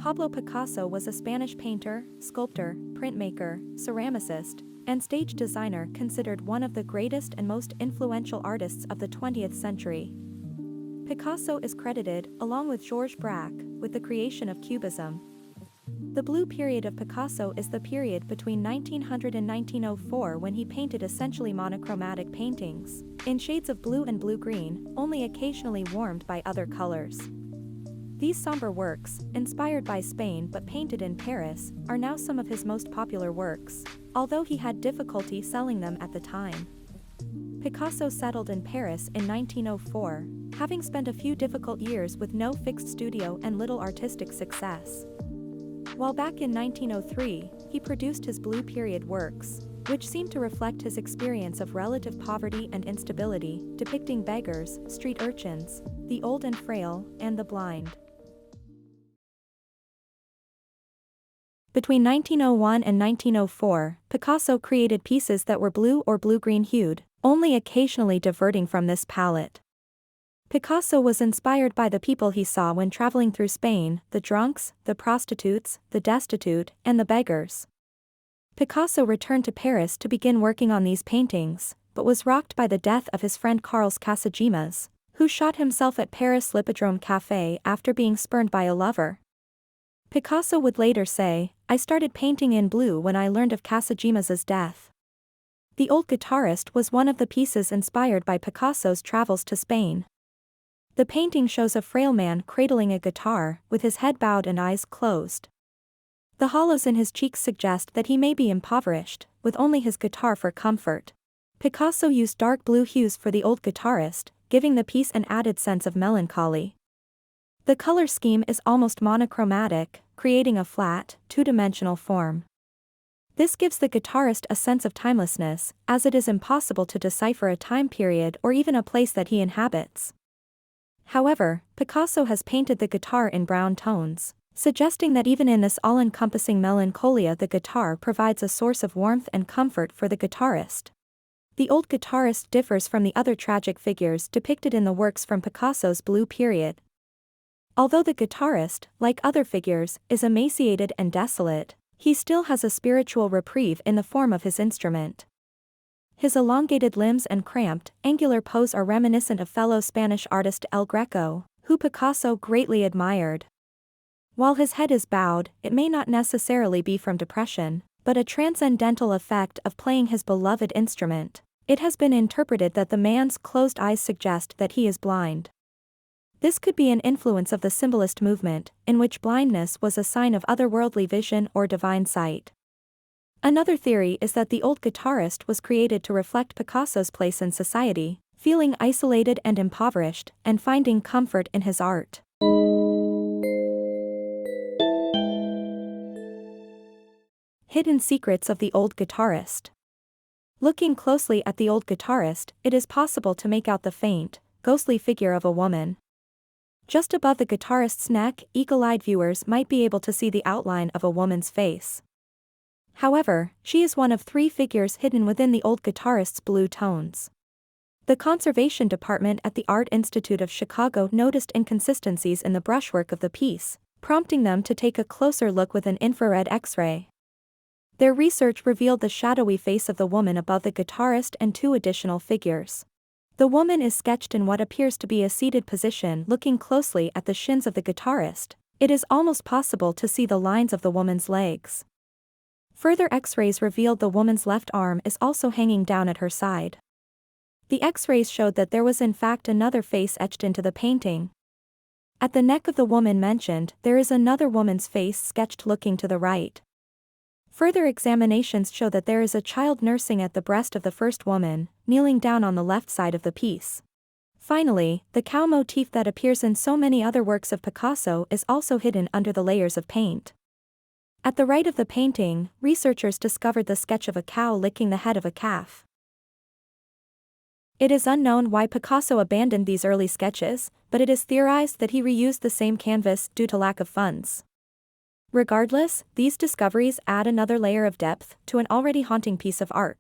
Pablo Picasso was a Spanish painter, sculptor, printmaker, ceramicist, and stage designer considered one of the greatest and most influential artists of the 20th century. Picasso is credited, along with Georges Braque, with the creation of Cubism. The blue period of Picasso is the period between 1900 and 1904 when he painted essentially monochromatic paintings, in shades of blue and blue-green, only occasionally warmed by other colors. These somber works, inspired by Spain but painted in Paris, are now some of his most popular works, although he had difficulty selling them at the time. Picasso settled in Paris in 1904, having spent a few difficult years with no fixed studio and little artistic success. While back in 1903, he produced his Blue Period works, which seemed to reflect his experience of relative poverty and instability, depicting beggars, street urchins, the old and frail, and the blind. Between 1901 and 1904, Picasso created pieces that were blue or blue-green hued, only occasionally diverting from this palette. Picasso was inspired by the people he saw when traveling through Spain, the drunks, the prostitutes, the destitute, and the beggars. Picasso returned to Paris to begin working on these paintings, but was rocked by the death of his friend Carles Casagemas, who shot himself at Paris' Hippodrome Café after being spurned by a lover. Picasso would later say, "I started painting in blue when I learned of Casagemas's death." The Old Guitarist was one of the pieces inspired by Picasso's travels to Spain. The painting shows a frail man cradling a guitar, with his head bowed and eyes closed. The hollows in his cheeks suggest that he may be impoverished, with only his guitar for comfort. Picasso used dark blue hues for the Old Guitarist, giving the piece an added sense of melancholy. The color scheme is almost monochromatic, creating a flat, two-dimensional form. This gives the guitarist a sense of timelessness, as it is impossible to decipher a time period or even a place that he inhabits. However, Picasso has painted the guitar in brown tones, suggesting that even in this all-encompassing melancholia the guitar provides a source of warmth and comfort for the guitarist. The Old Guitarist differs from the other tragic figures depicted in the works from Picasso's Blue Period. Although the guitarist, like other figures, is emaciated and desolate, he still has a spiritual reprieve in the form of his instrument. His elongated limbs and cramped, angular pose are reminiscent of fellow Spanish artist El Greco, who Picasso greatly admired. While his head is bowed, it may not necessarily be from depression, but a transcendental effect of playing his beloved instrument. It has been interpreted that the man's closed eyes suggest that he is blind. This could be an influence of the symbolist movement, in which blindness was a sign of otherworldly vision or divine sight. Another theory is that the Old Guitarist was created to reflect Picasso's place in society, feeling isolated and impoverished, and finding comfort in his art. Hidden secrets of the Old Guitarist. Looking closely at the Old Guitarist, it is possible to make out the faint, ghostly figure of a woman. Just above the guitarist's neck, eagle-eyed viewers might be able to see the outline of a woman's face. However, she is one of three figures hidden within the Old Guitarist's blue tones. The conservation department at the Art Institute of Chicago noticed inconsistencies in the brushwork of the piece, prompting them to take a closer look with an infrared X-ray. Their research revealed the shadowy face of the woman above the guitarist and two additional figures. The woman is sketched in what appears to be a seated position. Looking closely at the shins of the guitarist, it is almost possible to see the lines of the woman's legs. Further X-rays revealed the woman's left arm is also hanging down at her side. The X-rays showed that there was in fact another face etched into the painting. At the neck of the woman mentioned, there is another woman's face sketched looking to the right. Further examinations show that there is a child nursing at the breast of the first woman, kneeling down on the left side of the piece. Finally, the cow motif that appears in so many other works of Picasso is also hidden under the layers of paint. At the right of the painting, researchers discovered the sketch of a cow licking the head of a calf. It is unknown why Picasso abandoned these early sketches, but it is theorized that he reused the same canvas due to lack of funds. Regardless, these discoveries add another layer of depth to an already haunting piece of art.